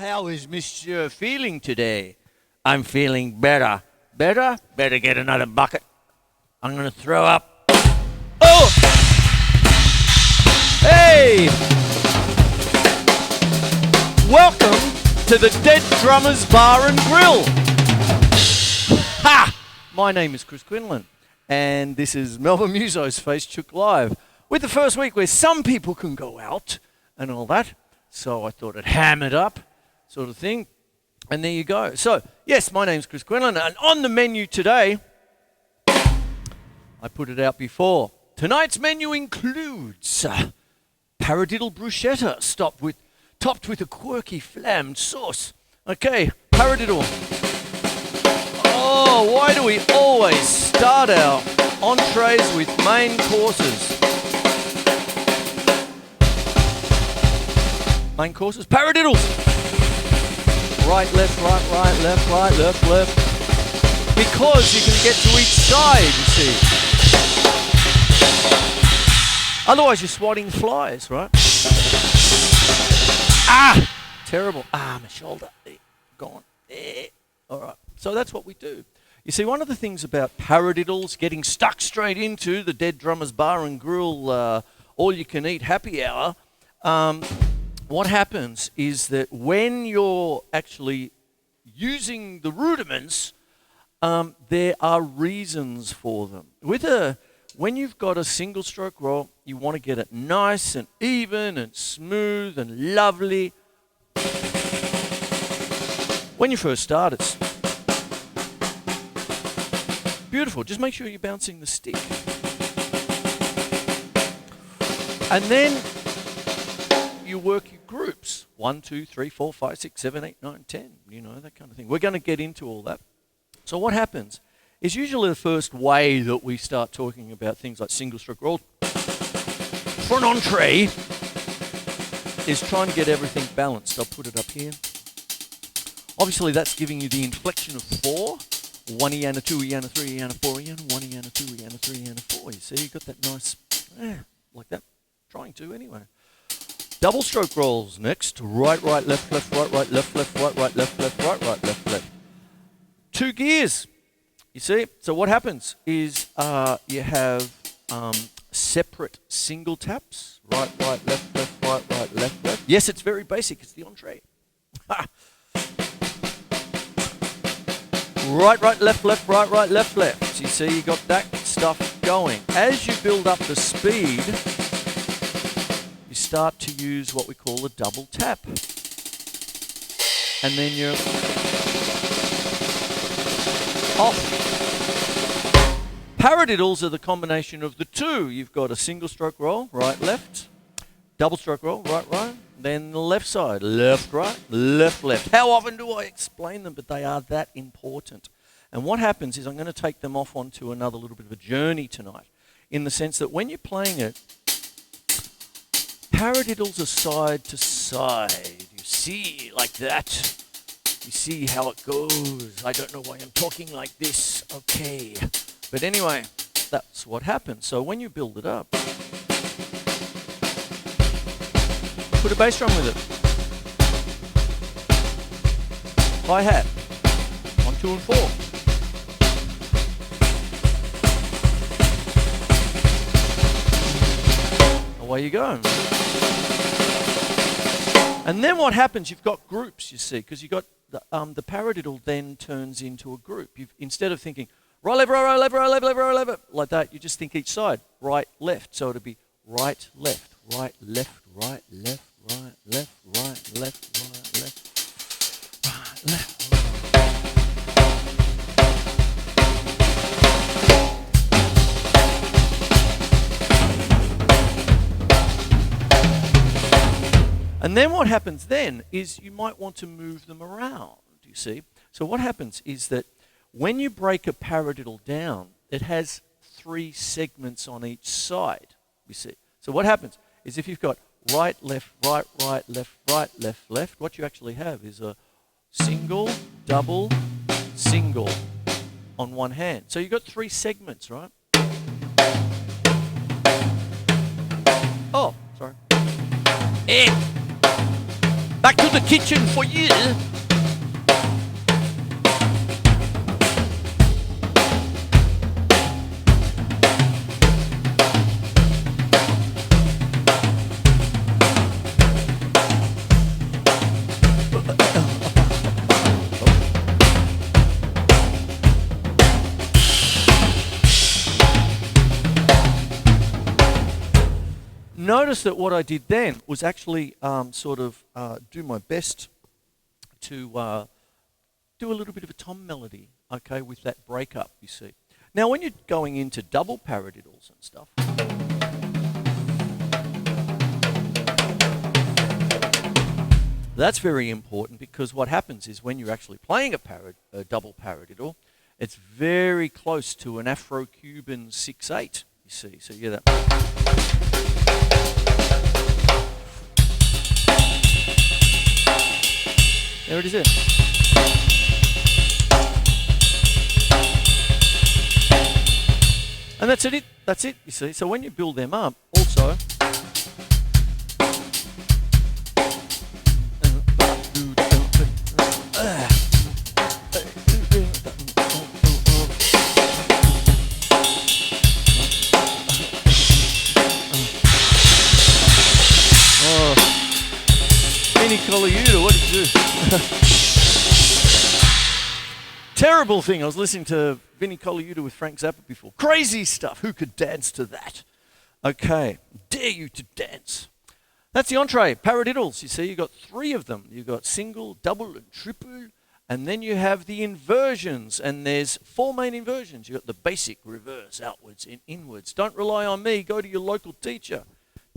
how is Monsieur feeling today? I'm feeling better. Better? Better get another bucket. I'm going to throw up. Oh! Hey! Welcome to the Dead Drummers Bar and Grill. Ha! My name is Quinlan, and this is Melbourne Musos Facechook Live, with the first week where some people can go out and all that. So I thought I'd ham it up, sort of thing. And there you go. So, yes, my name's Quinlan, and on the menu today, I put it out before. Tonight's menu includes Paradiddle Bruschetta, topped with a quirky flammed sauce. Okay, Paradiddle. Oh, why do we always start our entrees with main courses? Main courses, paradiddles. Right, left, right, right, left, right, left, left. Because you can get to each side, you see. Otherwise you're swatting flies, right? Ah! Terrible. Ah, my shoulder. There, gone. There. All right. So that's what we do. You see, one of the things about paradiddles, getting stuck straight into the Dead Drummers Bar and Grill all-you-can-eat happy hour, what happens is that when you're actually using the rudiments, there are reasons for them. When you've got a single stroke roll, you want to get it nice and even and smooth and lovely. When you first start, it's beautiful. Just make sure you're bouncing the stick. And then you work your groups. 1, 2, 3, 4, 5, 6, 7, 8, 9, 10. You know, that kind of thing. We're going to get into all that. So what happens is usually the first way that we start talking about things like single stroke rolls for an entree is trying to get everything balanced. I'll put it up here. Obviously that's giving you the inflection of 4. 1 E and a 2 E and a 3 E and a 4 E and a 1 E and a 2 E and a 3 E and a 4. You see, you got that nice, like that. Trying to anyway. Double stroke rolls next. Right, right, left, left, right, right, left, left, right, right, left, left, right, right, left, left. 2 gears. You see? So what happens is you have separate single taps. Right, right, left, left, right, right, left, left. Yes, it's very basic. It's the entree. Right, right, left, left, right, right, left, left. So you see you got that stuff going. As you build up the speed, you start to use what we call a double tap. And then you're off. Paradiddles are the combination of the two. You've got a single stroke roll, right, left. Double stroke roll, right, right. Then the left side, left, right, left, left. How often do I explain them? But they are that important. And what happens is I'm going to take them off onto another little bit of a journey tonight, in the sense that when you're playing it, paradiddles are side to side. You see, like that. You see how it goes. I don't know why I'm talking like this. Okay. But anyway, that's what happens. So when you build it up, put a bass drum with it. Hi-hat. 1, 2, and 4. Away you go. And then what happens, you've got groups, you see, because you've got the paradiddle then turns into a group. Instead of thinking, right, left, right, right, left, right, left, left, right, left, like that, you just think each side, right, left. So it'll be right, left, right, left, right, left, right, left, right, left, right, left, right, left. And then what happens then is you might want to move them around, you see. So what happens is that when you break a paradiddle down, it has 3 segments on each side, you see. So what happens is if you've got right, left, right, right, left, right, left, left, what you actually have is a single, double, single on one hand. So you've got 3 segments, right? Oh, sorry. Back to the kitchen for you. Notice that what I did then was actually do my best to do a little bit of a tom melody, okay, with that breakup, you see. Now, when you're going into double paradiddles and stuff, that's very important, because what happens is when you're actually playing a double paradiddle, it's very close to an Afro-Cuban 6/8, you see. So you hear that. There it is. And that's it. That's it, you see. So when you build them up, also, what did you do? Terrible thing. I was listening to Vinnie Colaiuta with Frank Zappa before. Crazy stuff. Who could dance to that? Okay. Dare you to dance. That's the entree. Paradiddles. You see, you've got 3 of them. You've got single, double, and triple. And then you have the inversions. And there's 4 main inversions. You've got the basic, reverse, outwards, and inwards. Don't rely on me. Go to your local teacher.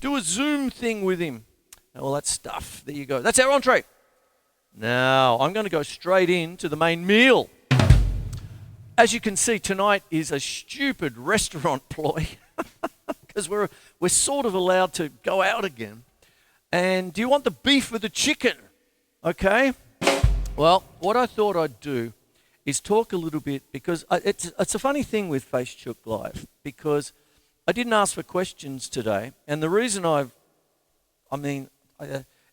Do a Zoom thing with him. All that stuff. There you go. That's our entree. Now, I'm going to go straight into the main meal. As you can see, tonight is a stupid restaurant ploy because we're sort of allowed to go out again. And do you want the beef or the chicken? Okay. Well, what I thought I'd do is talk a little bit, because it's a funny thing with Facechook Live, because I didn't ask for questions today, and the reason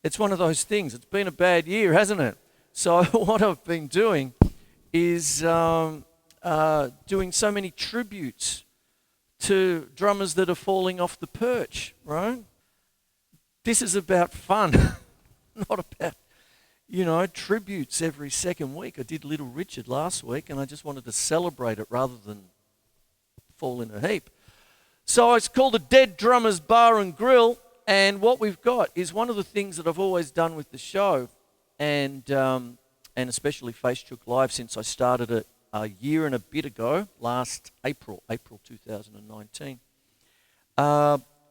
it's one of those things. It's been a bad year, hasn't it? So what I've been doing is doing so many tributes to drummers that are falling off the perch, right? This is about fun, not about, tributes every second week. I did Little Richard last week, and I just wanted to celebrate it rather than fall in a heap. So it's called the Dead Drummers Bar and Grill. And what we've got is one of the things that I've always done with the show, and especially Facechook Live since I started it a year and a bit ago, last April 2019,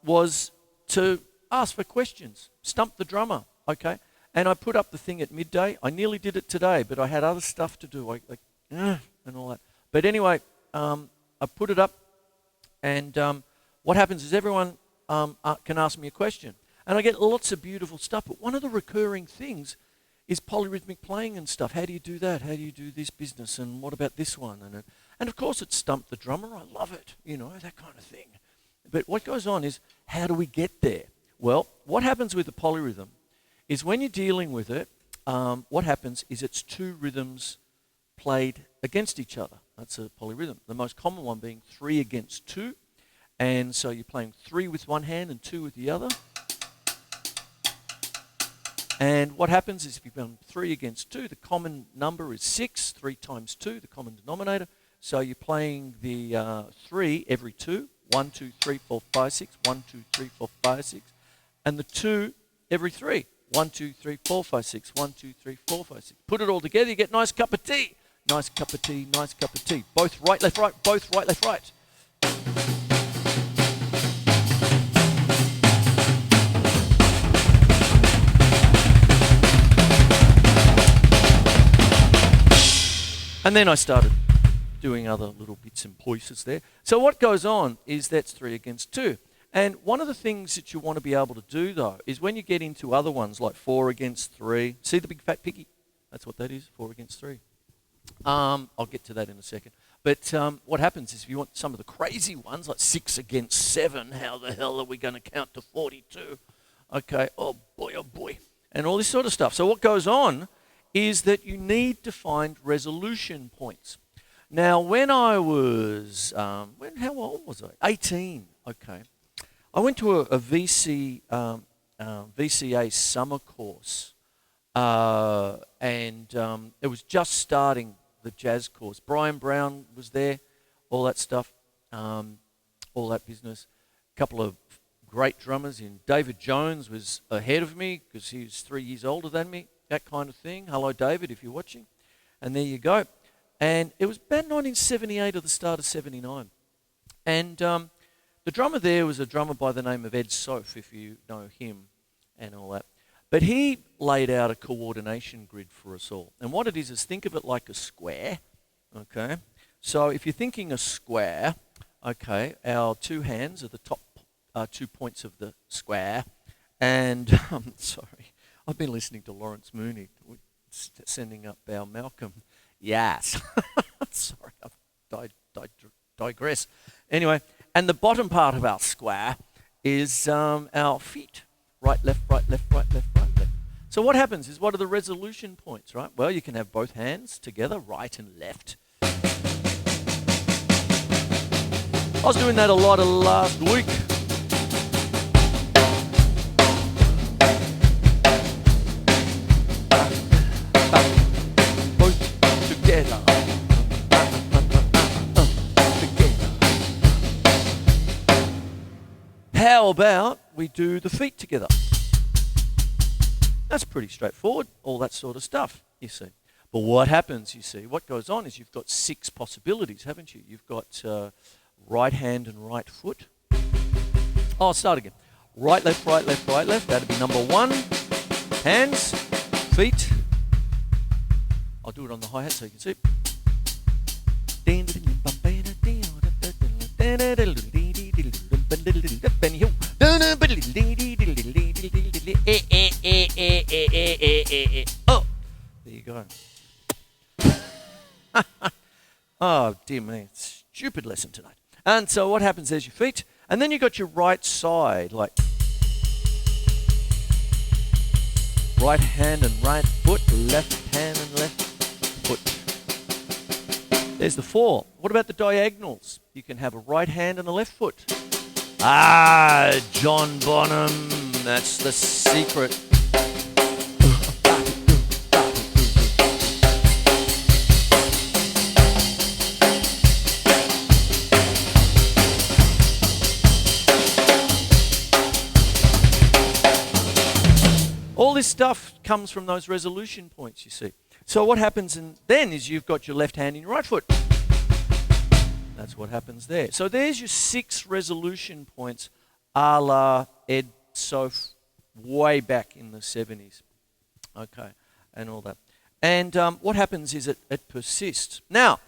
was to ask for questions, stump the drummer, okay? And I put up the thing at midday. I nearly did it today, but I had other stuff to do, and all that. But anyway, I put it up, and what happens is everyone can ask me a question. And I get lots of beautiful stuff. But one of the recurring things is polyrhythmic playing and stuff. How do you do that? How do you do this business? And what about this one? And of course, it's Stump the Drummer. I love it, that kind of thing. But what goes on is, how do we get there? Well, what happens with the polyrhythm is when you're dealing with it, what happens is it's 2 rhythms played against each other. That's a polyrhythm. The most common one being 3 against 2. And so you're playing 3 with one hand and 2 with the other. And what happens is if you've done 3 against 2, the common number is 6, 3 times 2, the common denominator. So you're playing the 3 every 2, 1, 2, 3, 4, 5, 6, 1, 2, 3, 4, 5, 6. And the 2 every 3, 1, 2, 3, 4, 5, 6, 1, 2, 3, 4, 5, 6. Put it all together, you get a nice cup of tea. Nice cup of tea, nice cup of tea. Both right, left, right, both right, left, right. And then I started doing other little bits and pieces there. So what goes on is that's 3 against 2. And one of the things that you want to be able to do, though, is when you get into other ones like 4 against 3. See the big fat piggy? That's what that is, 4 against 3. I'll get to that in a second. But what happens is if you want some of the crazy ones, like 6 against 7, how the hell are we going to count to 42? Okay, oh boy, and all this sort of stuff. So what goes on is that you need to find resolution points. Now, when I was, how old was I? 18, okay. I went to a VCA summer course, and it was just starting the jazz course. Brian Brown was there, all that stuff, all that business. A couple of great drummers in. David Jones was ahead of me because he was 3 years older than me, that kind of thing. Hello, David, if you're watching. And there you go. And it was about 1978 or the start of 79. And the drummer there was a drummer by the name of Ed Soph, if you know him and all that. But he laid out a coordination grid for us all. And what it is think of it like a square, okay? So if you're thinking a square, okay, our two hands are the top 2 points of the square. And, sorry, I've been listening to Lawrence Mooney sending up our Malcolm. Yes. Sorry, I digress. Anyway, and the bottom part of our square is our feet. Right, left, right, left, right, left, right, left. So what happens is, what are the resolution points, right? Well, you can have both hands together, right and left. I was doing that a lot last week. How about we do the feet together? That's pretty straightforward, all that sort of stuff, you see. But what happens, you see, what goes on is you've got 6 possibilities, haven't you? You've got right hand and right foot. Oh, I'll start again. Right, left, right, left, right, left. That'd be number 1. Hands, feet. I'll do it on the hi-hat so you can see. Oh, there you go. Oh, dear me, stupid lesson tonight. And so what happens, there's your feet, and then you got your right side, like right hand and right foot, left hand and left foot. There's the 4. What about the diagonals? You can have a right hand and a left foot. Ah, John Bonham, that's the secret. All this stuff comes from those resolution points, you see. So what happens then is you've got your left hand in your right foot. That's what happens there. So there's your 6 resolution points a la Ed Soph way back in the 70s. Okay, and all that. And what happens is it persists. Now,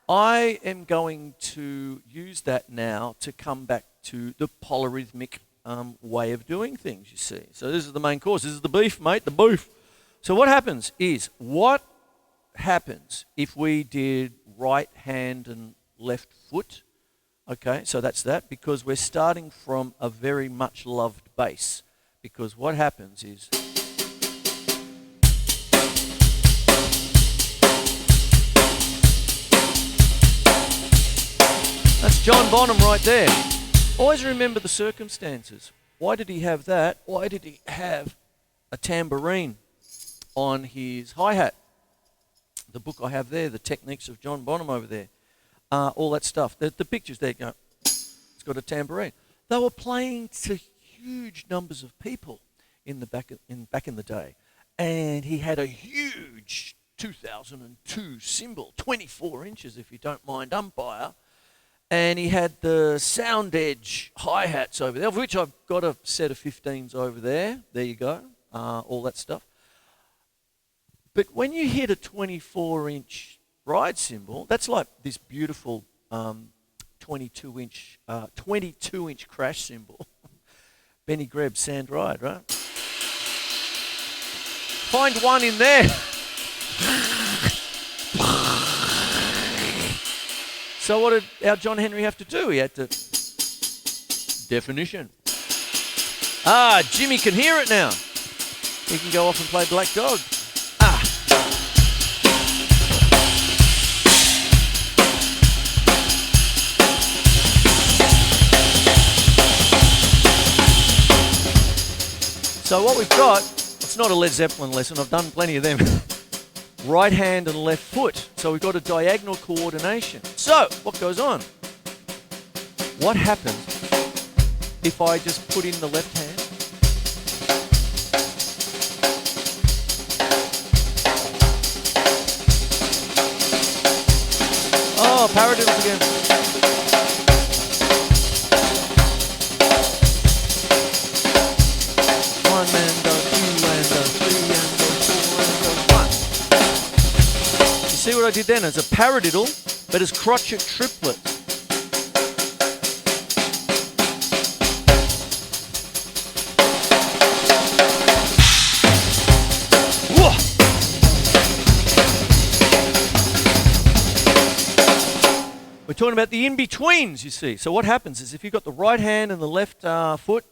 I am going to use that now to come back to the polyrhythmic way of doing things, you see. So this is the main course. This is the beef, mate, the beef. So what happens is, what happens if we did right hand and left foot? Okay, so that's that, because we're starting from a very much loved base. Because what happens is, that's John Bonham right there. Always remember the circumstances. Why did he have that? Why did he have a tambourine on his hi-hat? The book I have there, The Techniques of John Bonham over there. All that stuff. The pictures there go, it's got a tambourine. They were playing to huge numbers of people back in the day. And he had a huge 2002 cymbal, 24 inches if you don't mind, umpire. And he had the sound edge hi-hats over there, of which I've got a set of 15s over there. There you go, all that stuff. But when you hit a 24-inch ride cymbal, that's like this beautiful 22-inch crash cymbal. Benny Grebb's Sand Ride, right? Find one in there. So what did our John Henry have to do? He had to... Definition. Ah, Jimmy can hear it now. You can go off and play Black Dog. Ah. So what we've got, it's not a Led Zeppelin lesson, I've done plenty of them. Right hand and left foot. So we've got a diagonal coordination. So, what goes on? What happens if I just put in the left hand? Oh, paradiddles again. One and go, two and go, three and go, four and go, one. You see what I did then? It's a paradiddle, but it's crotchet triplets. We're talking about the in-betweens, you see. So what happens is if you've got the right hand and the left foot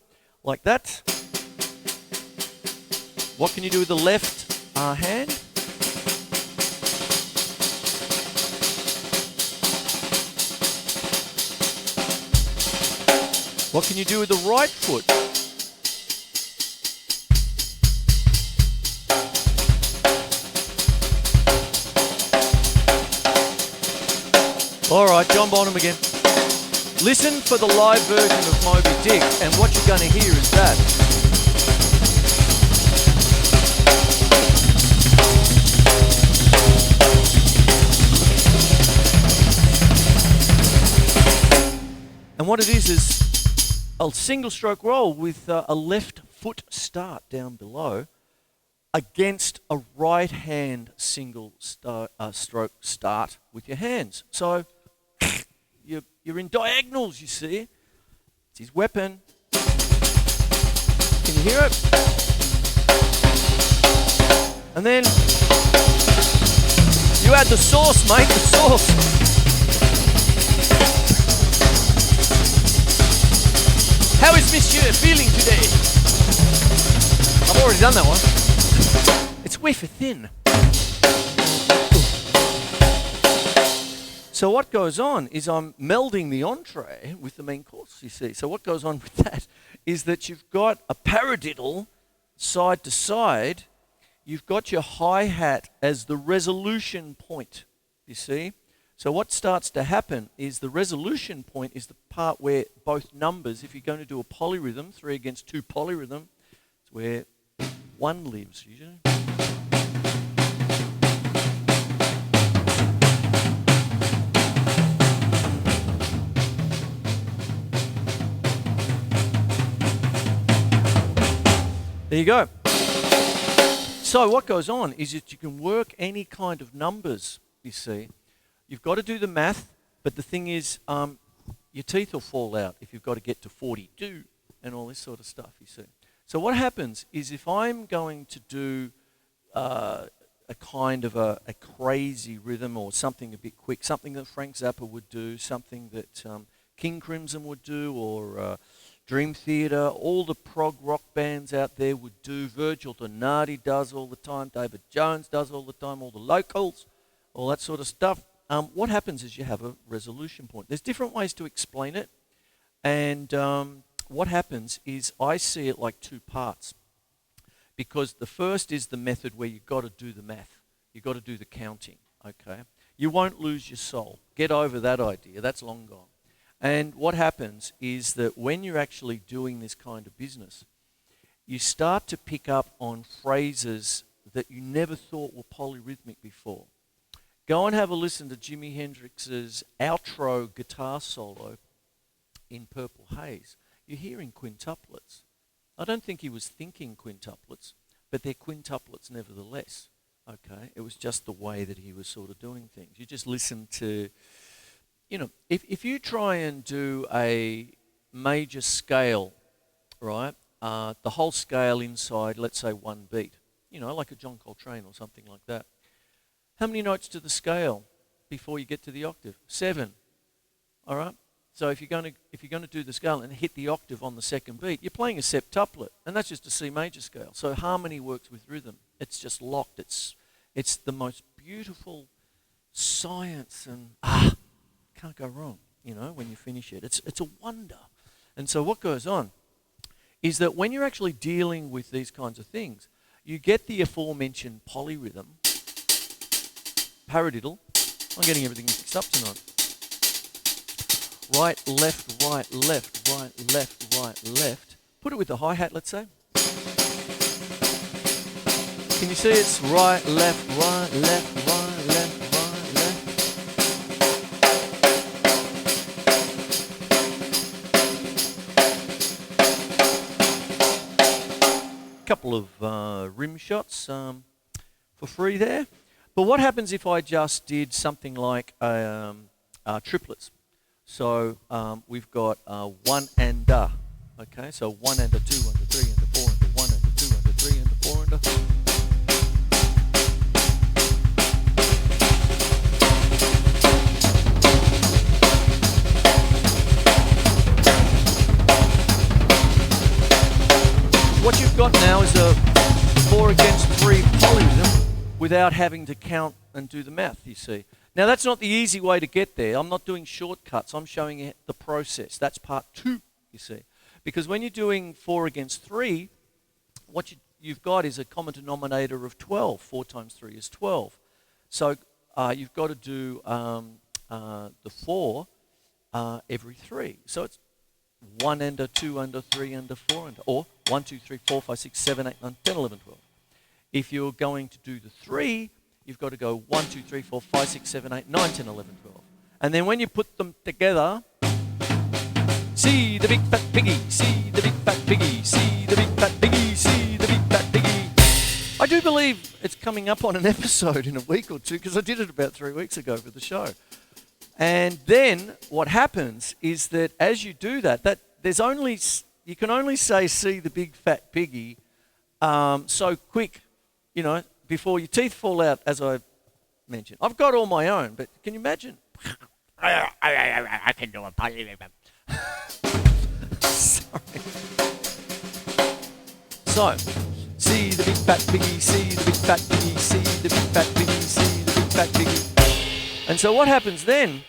like that, what can you do with the left hand? What can you do with the right foot? All right, John Bonham again. Listen for the live version of Moby Dick, and what you're going to hear is that. And what it is a single stroke roll with a left foot start down below against a right hand single stroke start with your hands. So you're in diagonals, you see. It's his weapon. Can you hear it? And then you add the sauce, mate, the sauce. How is Monsieur feeling today? I've already done that one. It's wafer thin. So what goes on is I'm melding the entree with the main course, you see. So what goes on with that is that you've got a paradiddle side to side. You've got your hi-hat as the resolution point, you see. So what starts to happen is the resolution point is the part where both numbers, if you're going to do a polyrhythm, 3 against 2 polyrhythm, it's where 1 lives usually. There you go. So what goes on is that you can work any kind of numbers, you see. You've got to do the math, but the thing is, your teeth will fall out if you've got to get to 42 and all this sort of stuff, you see. So what happens is if I'm going to do a kind of a crazy rhythm or something a bit quick, something that Frank Zappa would do, something that King Crimson would do, or Dream Theater, all the prog rock bands out there would do, Virgil Donati does all the time, David Jones does all the time, all the locals, all that sort of stuff. What happens is you have a resolution point. There's different ways to explain it, and what happens is I see it like 2 parts, because the first is the method where you've got to do the math. You've got to do the counting, okay? You won't lose your soul. Get over that idea. That's long gone. And what happens is that when you're actually doing this kind of business, you start to pick up on phrases that you never thought were polyrhythmic before. Go and have a listen to Jimi Hendrix's outro guitar solo in Purple Haze. You're hearing quintuplets. I don't think he was thinking quintuplets, but they're quintuplets nevertheless. Okay, it was just the way that he was sort of doing things. You just listen to, you know, if you try and do a major scale, right, the whole scale inside, let's say 1 beat, you know, like a John Coltrane or something like that. How many notes to the scale before you get to the octave? 7. All right? So if you're going to do the scale and hit the octave on the second beat, you're playing a septuplet, and that's just a C major scale. So harmony works with rhythm. It's just locked. It's the most beautiful science, and can't go wrong. You know, when you finish it, it's a wonder. And so what goes on is that when you're actually dealing with these kinds of things, you get the aforementioned polyrhythm, paradiddle. I'm getting everything mixed up tonight. Right, left, right, left, right, left, right, left. Put it with the hi-hat, let's say. Can you see it's right, left, right, left, right, left, right, left? Couple of rim shots for free there. But what happens if I just did something like triplets? So we've got one and a. Okay, so one and a, two and a, three and a, four and a, one and a, two and a, three and a, four and a. What you've got now is a 4 against 3 polyrhythm without having to count and do the math, you see. Now, that's not the easy way to get there. I'm not doing shortcuts. I'm showing you the process. That's part 2, you see. Because when you're doing 4 against 3, what you've got is a common denominator of 12. 4 times 3 is 12. So you've got to do the 4 every 3. So it's 1 and a, 2 and a, 3 and a, 4 and a, or 1, 2, 3, 4, 5, 6, 7, 8, 9, 10, 11, 12. If you're going to do the 3, you've got to go 1, 2, 3, 4, 5, 6, 7, 8, 9, 10, 11, 12. And then when you put them together, see the big fat piggy, see the big fat piggy, see the big fat piggy, see the big fat piggy. I do believe it's coming up on an episode in a week or two, because I did it about 3 weeks ago for the show. And then what happens is that as you do that you can only say see the big fat piggy so quick, you know, before your teeth fall out, as I mentioned. I've got all my own, but can you imagine? I can do a polyrhythm. Sorry. So, see the big fat piggy, see the big fat piggy, see the big fat piggy, see the big fat piggy. And so what happens then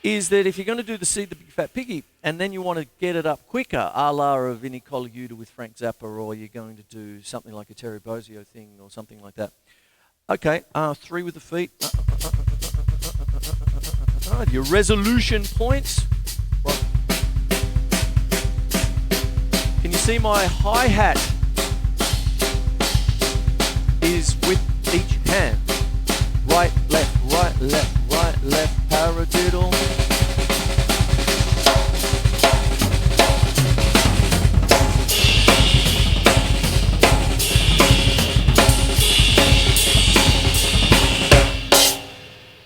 is that if you're going to do the see the big fat piggy, and then you want to get it up quicker, a la a Vinnie Colaiuta with Frank Zappa, or you're going to do something like a Terry Bozzio thing or something like that. Okay, 3 with the feet. Your resolution points. Right. Can you see my hi-hat is with each hand? Right, left, right, left, right, left, paradiddle.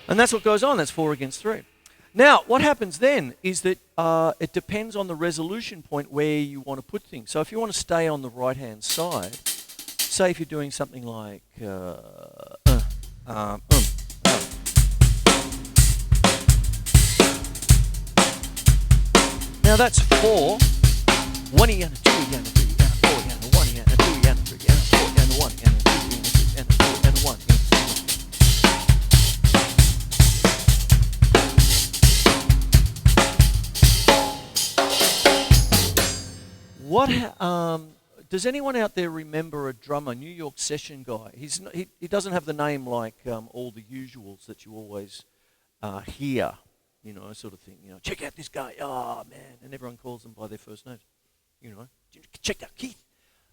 And that's what goes on. That's 4 against 3. Now, what happens then is that it depends on the resolution point where you want to put things. So if you want to stay on the right-hand side, say if you're doing something like now that's 4. 1 and a 2 and a 3 and a 4 and a 1 and a 2 and a 3 and a 4 and a 1 and a 2 and a 3 and a 4 and a 1. What does anyone out there remember a drummer, New York session guy? He doesn't have the name like all the usuals that you always hear, you know, sort of thing. You know, check out this guy. Oh man, and everyone calls them by their first names. You know, check out Keith.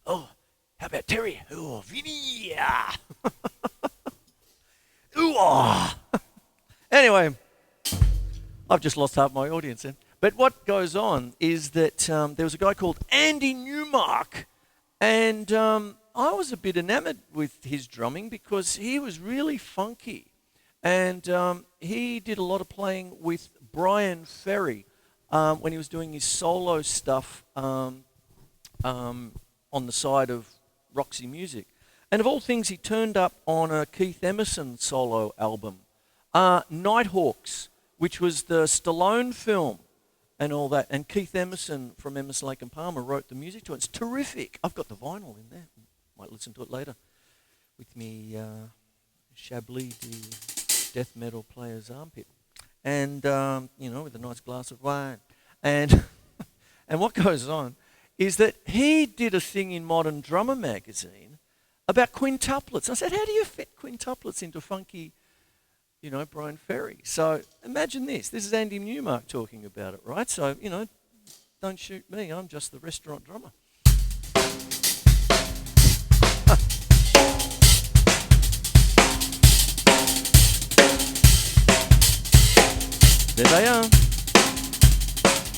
Oh, how about Terry? Oh, Vinny. Yeah. Ooh, ah. Anyway, I've just lost half my audience then. But what goes on is that there was a guy called Andy Newmark, and I was a bit enamored with his drumming because he was really funky. And he did a lot of playing with Brian Ferry when he was doing his solo stuff on the side of Roxy Music. And of all things, he turned up on a Keith Emerson solo album, Nighthawks, which was the Stallone film. and all that. And Keith Emerson from Emerson, Lake and Palmer wrote the music to it. It's terrific. I've got the vinyl in there. Might listen to it later with me Chablis the death metal player's armpit. And, with a nice glass of wine. And and what goes on is that he did a thing in Modern Drummer magazine about quintuplets. I said, how do you fit quintuplets into funky, Brian Ferry? So imagine this. This is Andy Newmark talking about it, right? So, don't shoot me. I'm just the restaurant drummer. There they are.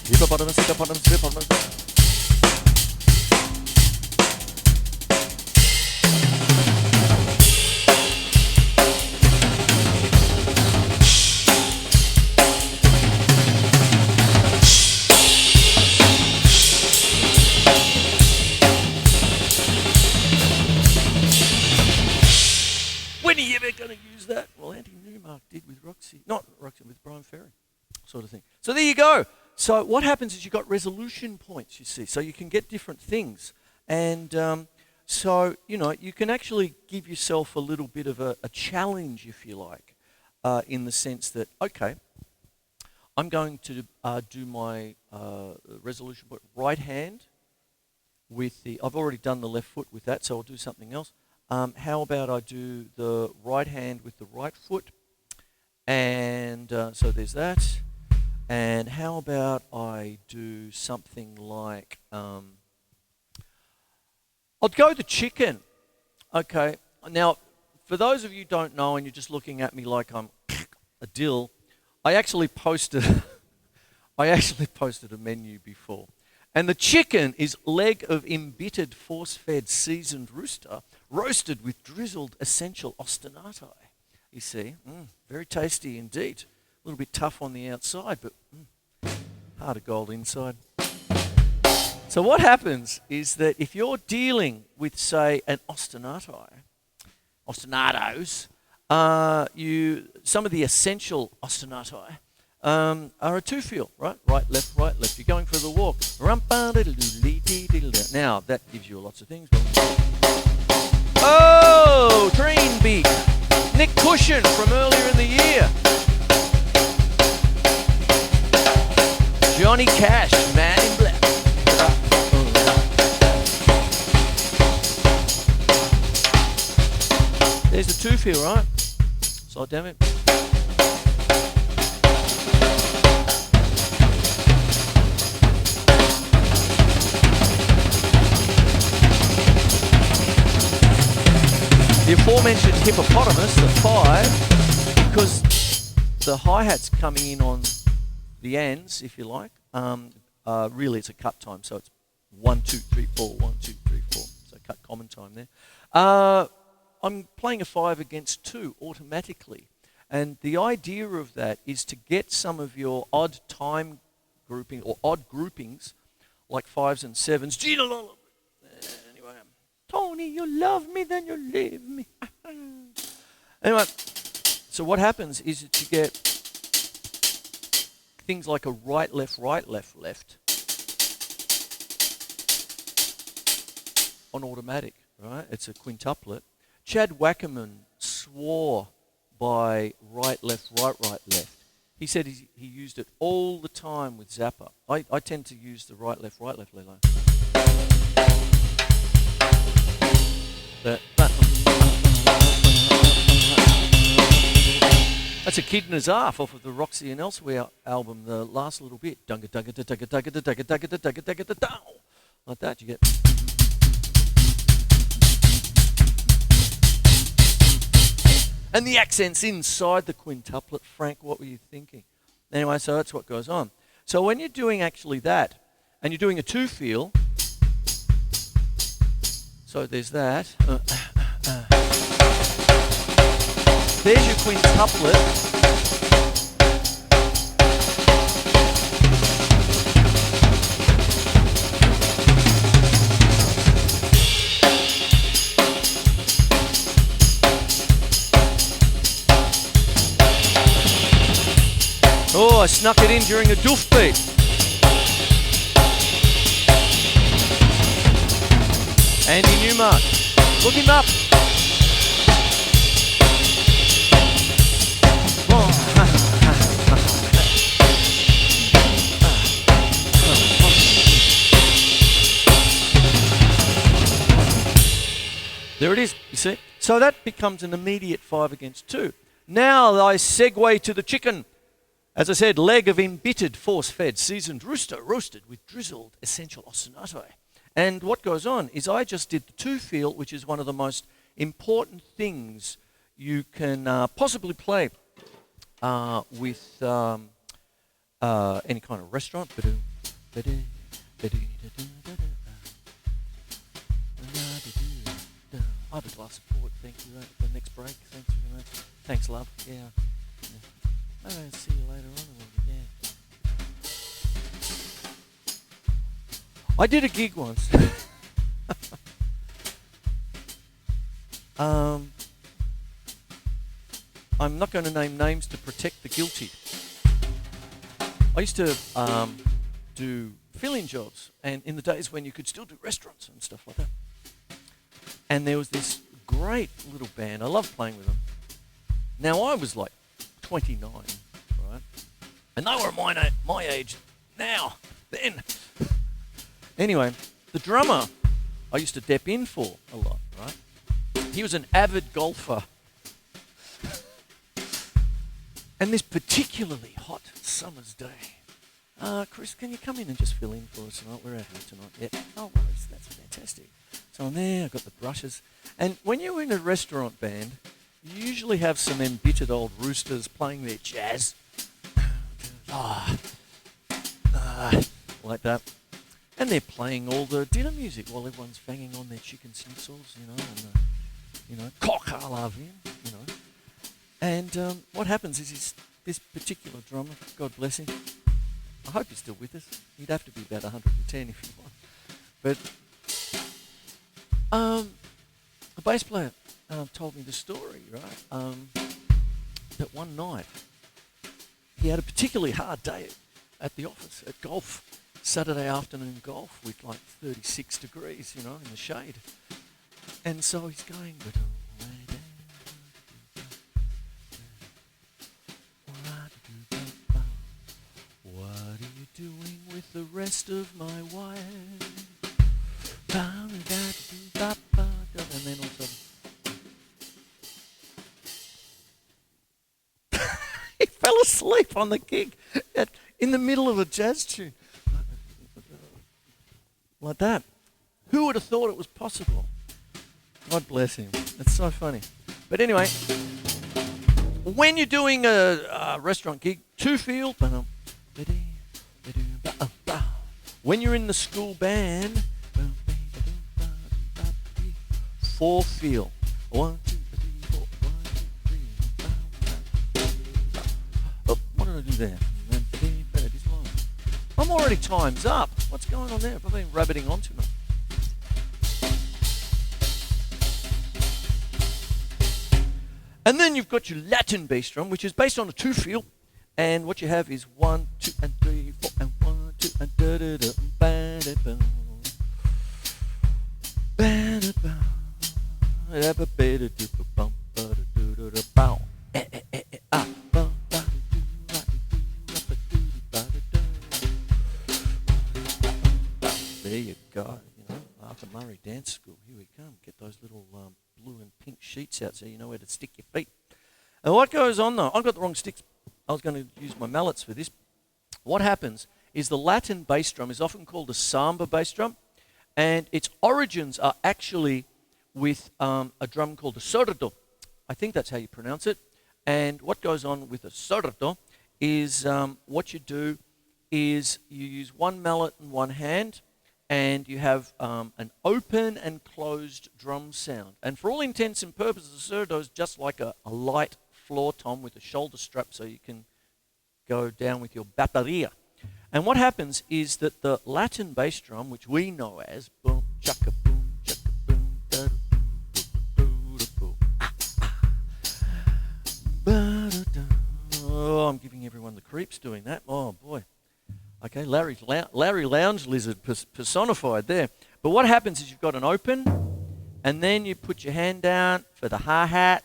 Hippopotamus, hippopotamus, hippopotamus. When are you ever going to use that? Well, Andy Newmark did with not Roxy, with Brian Ferry. Sort of thing. So there you go. So what happens is you've got resolution points, you see. So you can get different things. And you can actually give yourself a little bit of a challenge, if you like, in the sense that, okay, I'm going to do my resolution point right hand with I've already done the left foot with that, so I'll do something else. How about I do the right hand with the right foot? And so there's that. And how about I do something like, I'll go the chicken. Okay, now, for those of you who don't know and you're just looking at me like I'm a dill, I actually posted a menu before. And the chicken is leg of embittered, force-fed, seasoned rooster, roasted with drizzled essential Ostinati. You see, very tasty indeed. A little bit tough on the outside, but heart of gold inside. So what happens is that if you're dealing with, say, an ostinatos, some of the essential ostinatos are a two-feel, right? Right, left, right, left. You're going for the walk. Now, that gives you lots of things. Oh, train beat. Nick Cushion from earlier in the year. Johnny Cash, Man in Black. There's the two-feel, right? So damn it. The aforementioned hippopotamus, the 5, because the hi-hat's coming in on the ends, if you like. Really, it's a cut time, so it's 1, 2, 3, 4, 1, 2, 3, 4. So cut common time there. I'm playing a 5 against 2 automatically, and the idea of that is to get some of your odd time grouping or odd groupings, like 5s and 7s. Anyway, Tony, you love me, then you leave me. Anyway, so what happens is that you get things like a right, left, left on automatic, right? It's a quintuplet. Chad Wackerman swore by right, left. He said he used it all the time with Zappa. I tend to use the right, left, Lilo. That's a Kid Nazarf off of the Roxy and Elsewhere album, the last little bit. Like that, you get. And the accents inside the quintuplet. Frank, what were you thinking? Anyway, so that's what goes on. So when you're doing actually that, and you're doing a two-feel, so there's that. There's your quintuplet. Oh, I snuck it in during a doof beat. Andy Newmark. Look him up. There it is, you see. So that becomes an immediate 5 against 2. Now I segue to the chicken. As I said, leg of embittered, force-fed, seasoned rooster, roasted with drizzled essential Ostinati. And what goes on is I just did the 2-feel, which is one of the most important things you can possibly play with any kind of restaurant. I have a glass of port, thank you. The next break, thanks very much. Thanks, love. Yeah. Maybe I'll see you later on. Yeah. I did a gig once. I'm not going to name names to protect the guilty. I used to do fill-in jobs, and in the days when you could still do restaurants and stuff like that. And there was this great little band. I loved playing with them. Now, I was like 29, right? And they were my age then. Anyway, the drummer I used to dep in for a lot, right? He was an avid golfer. And this particularly hot summer's day, Chris, can you come in and just fill in for us tonight? We're out here tonight. Yeah. Oh, well, that's fantastic. So I'm there, I've got the brushes. And when you're in a restaurant band, you usually have some embittered old roosters playing their jazz. Like that. And they're playing all the dinner music while everyone's banging on their chicken schnitzels, and coq à la viande, And what happens is this particular drummer, God bless him, I hope he's still with us. He'd have to be about 110 if you want. But the bass player told me the story, right? That one night he had a particularly hard day at the office, at golf, Saturday afternoon golf with like 36 degrees, in the shade. And so he's going, what are you doing with the rest of my wife? And then all of a sudden, he fell asleep on the gig in the middle of a jazz tune. Like that. Who would have thought it was possible? God bless him. It's so funny. But anyway, when you're doing a restaurant gig, 2-feel. When you're in the school band, 4-feel. 1, 2, 3, 4. 1, 2, 3. Oh, what did I do there? I'm already time's up. What's going on there? I've been rabbiting on too much. And then you've got your Latin bass drum, which is based on a 2-feel. And what you have is 1, 2, and 3, 4, and 1, 2, and da da da ba da ba ba da ba. There you go. Arthur Murray Dance School. Here we come. Get those little blue and pink sheets out so you know where to stick your feet. And what goes on though? I've got the wrong sticks. I was going to use my mallets for this. What happens is the Latin bass drum is often called a samba bass drum, and its origins are actually with a drum called a sordo. I think that's how you pronounce it. And what goes on with a sordo is what you do is you use one mallet in one hand, and you have an open and closed drum sound. And for all intents and purposes, a sordo is just like a light floor tom with a shoulder strap so you can go down with your batteria. And what happens is that the Latin bass drum, which we know as boom, chaka boom, chaka boom, da oh, I'm giving everyone the creeps doing that. Oh boy. Okay, Larry Lounge Lizard personified there. But what happens is you've got an open, and then you put your hand down for the hi-hat.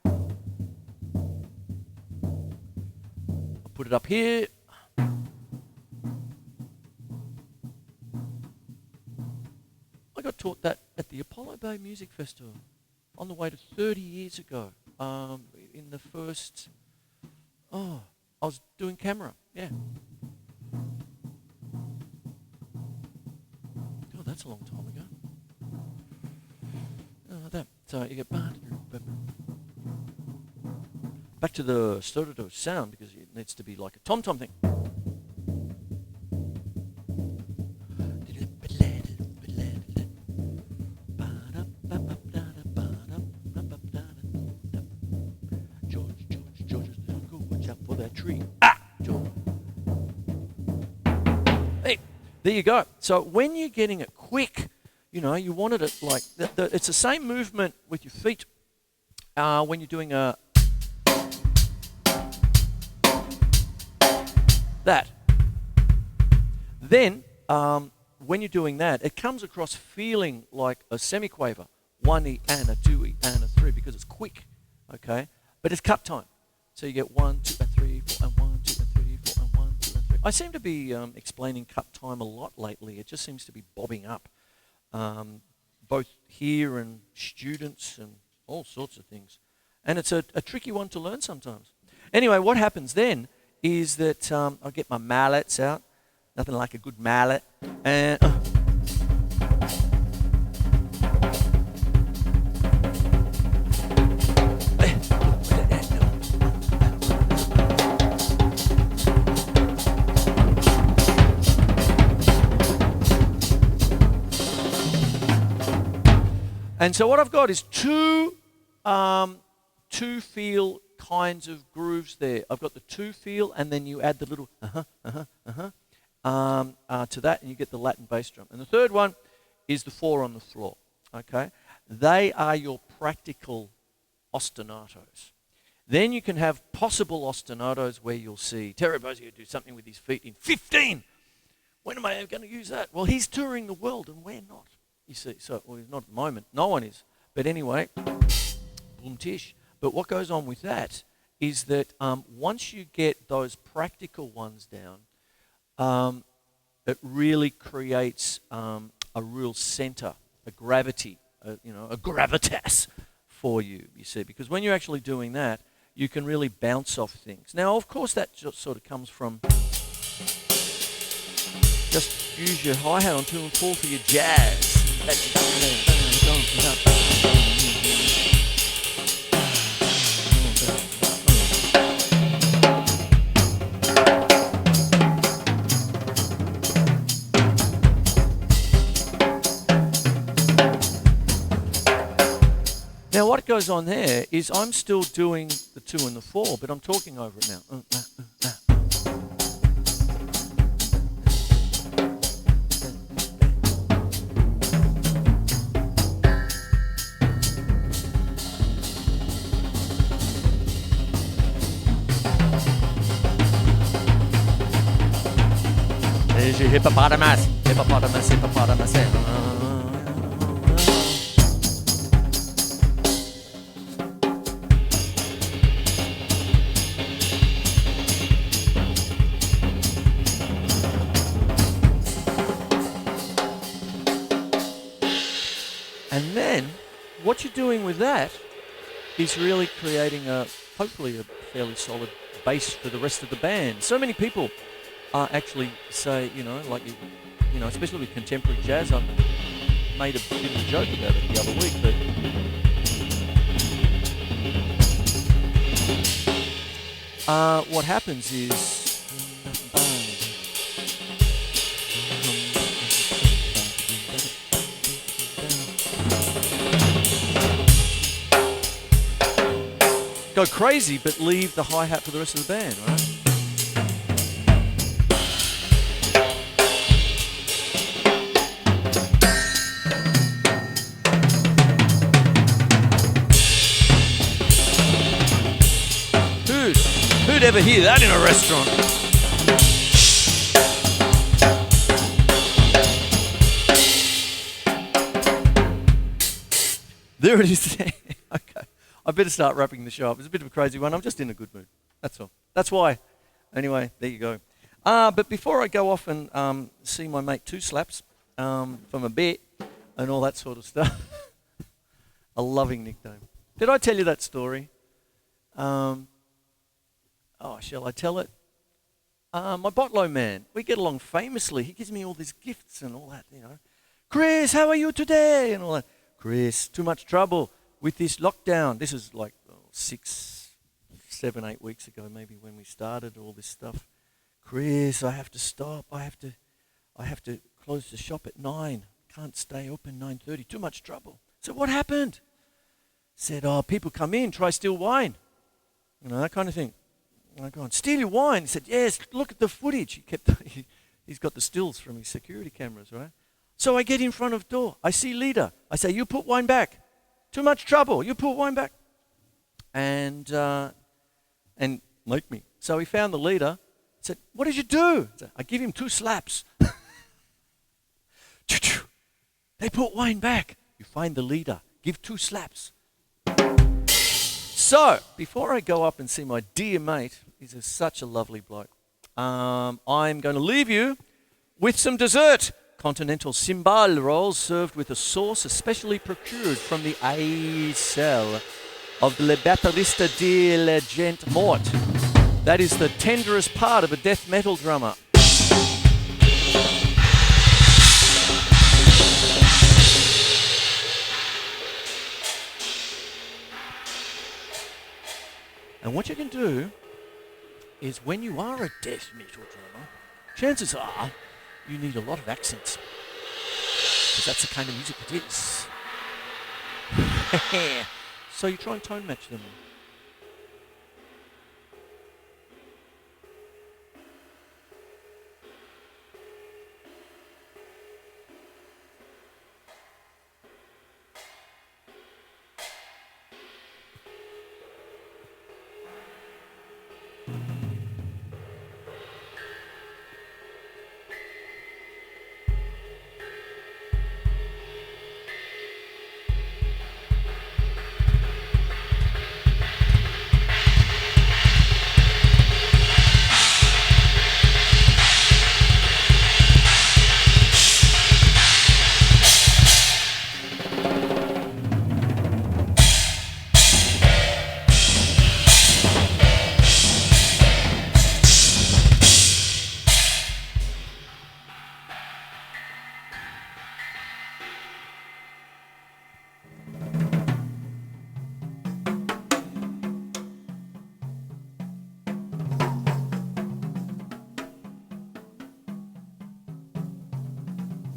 I'll put it up here. I got taught that at the Apollo Bay Music Festival on the way to 30 years ago. In the first, I was doing camera, yeah. God, that's a long time ago. That. So you get back to the stereo sound because it needs to be like a tom-tom thing. There you go. So when you're getting it quick, you know, you wanted it like, it's the same movement with your feet when you're doing that. Then, when you're doing that, it comes across feeling like a semiquaver. 1E and a 2E and a 3 because it's quick, okay? But it's cut time. So you get 1, 2, and 3, 4, and 1, 2, and 3, 4, and 1, 2, and 3. I seem to be explaining cut time a lot lately. It just seems to be bobbing up, both here and students and all sorts of things. And it's a tricky one to learn sometimes. Anyway, what happens then is that I get my mallets out. Nothing like a good mallet. And and so what I've got is two feel kinds of grooves there. I've got the two feel, and then you add the little to that, and you get the Latin bass drum. And the third one is the 4 on the floor. Okay, they are your practical ostinatos. Then you can have possible ostinatos where you'll see Terry Bozier do something with his feet in 15. When am I going to use that? Well, he's touring the world, and we're not. You see, so well, he's not at the moment. No one is. But anyway, boom tish. But what goes on with that is that once you get those practical ones down, it really creates a real center, a gravity, a gravitas for you, you see. Because when you're actually doing that, you can really bounce off things. Now, of course, that just sort of comes from just use your hi-hat on 2 and 4 for your jazz. Now what goes on there is I'm still doing the 2 and the 4, but I'm talking over it now. There's your hippopotamus. And then, what you're doing with that is really creating hopefully a fairly solid base for the rest of the band. So many people actually say, especially with contemporary jazz, I made a bit of a joke about it the other week, but what happens is go crazy, but leave the hi-hat for the rest of the band, right? Who'd ever hear that in a restaurant? There it is. Okay. I better start wrapping the show up. It's a bit of a crazy one. I'm just in a good mood. That's all. That's why. Anyway, there you go. But before I go off and see my mate Two Slaps from a bet and all that sort of stuff, a loving nickname. Did I tell you that story? Shall I tell it? My botlo man, we get along famously. He gives me all these gifts and all that, you know. Chris, how are you today? And all that. Chris, too much trouble with this lockdown. This is like 6, 7, 8 weeks ago maybe when we started all this stuff. Chris, I have to stop. I have to close the shop at 9. Can't stay open 9:30. Too much trouble. So what happened? Said, people come in, try steal wine. You know, that kind of thing. And I go, steal your wine? He said, yes, look at the footage. He's got the stills from his security cameras, right? So I get in front of the door. I see leader. I say, you put wine back. Too much trouble. You put wine back. And make me. So he found the leader. Said, what did you do? I give him 2 slaps. They put wine back. You find the leader. Give 2 slaps. So, before I go up and see my dear mate, he's such a lovely bloke, I'm going to leave you with some dessert. Continental Simbal Rolls served with a sauce especially procured from the aiselle of the Lebatterista djent mort. That is the tenderest part of a death metal drummer. And what you can do is when you are a death metal drummer, chances are you need a lot of accents. Because that's the kind of music it is. So you try and tone match them.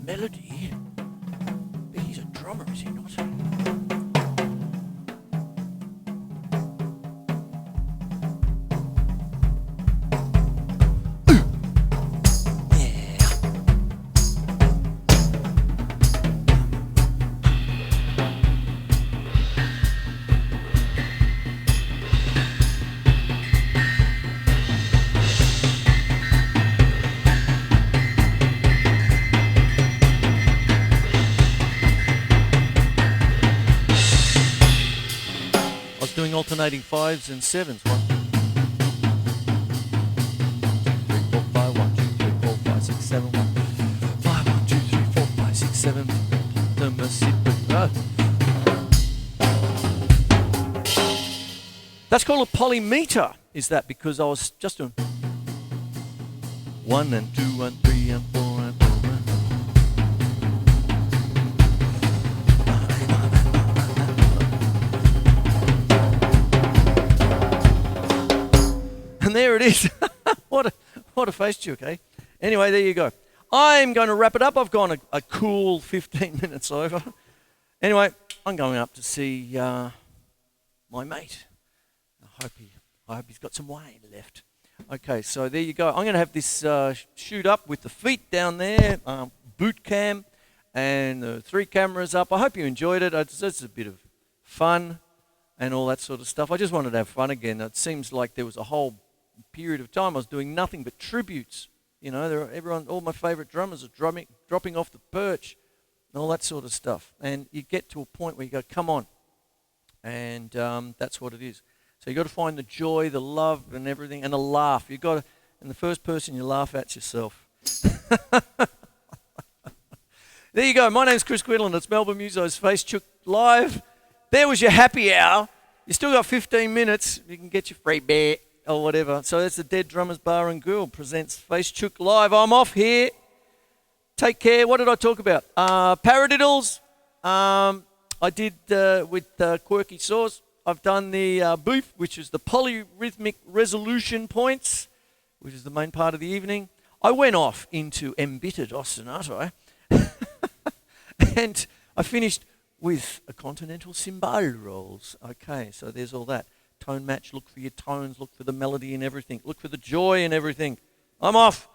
Melody? But he's a drummer, is he not? Doing alternating 5s and 7s. 1, 2, 3, 4, 5. 1, 2, 3, 4, 5, 6, 7. 1, 5, 1, 2, 3, 4, 5, 6, 7. That's called a polymeter. Is that because I was just doing 1 and 2 and 3 and 4 and 4. And there it is. What a Facechook, eh? Anyway, there you go. I'm going to wrap it up. I've gone a cool 15 minutes over. Anyway, I'm going up to see my mate. I hope he's got some wine left. Okay, so there you go. I'm going to have this shoot up with the feet down there, boot cam, and the 3 cameras up. I hope you enjoyed it. It's a bit of fun and all that sort of stuff. I just wanted to have fun again. It seems like there was a whole period of time I was doing nothing but tributes. You know, all my favourite drummers are dropping off the perch and all that sort of stuff. And you get to a point where you go, come on, And that's what it is. So you've got to find the joy, the love and everything, and the laugh. You've got to, and the first person you laugh at's yourself. There you go. My name's Chris Quinlan. It's Melbourne Musos Facechook Live. There was your happy hour. You still got 15 minutes. You can get your free beer or whatever. So that's the Dead Drummers Bar and Grill presents Facechook Live. I'm off here. Take care. What did I talk about? Paradiddles. I did with quirky sauce. I've done the beef, which is the Polyrhythmic Resolution Points, which is the main part of the evening. I went off into embittered Ostinati. And I finished with a Continental Simbal Rolls. Okay, so there's all that. Tone match, look for your tones, look for the melody and everything. Look for the joy and everything. I'm off.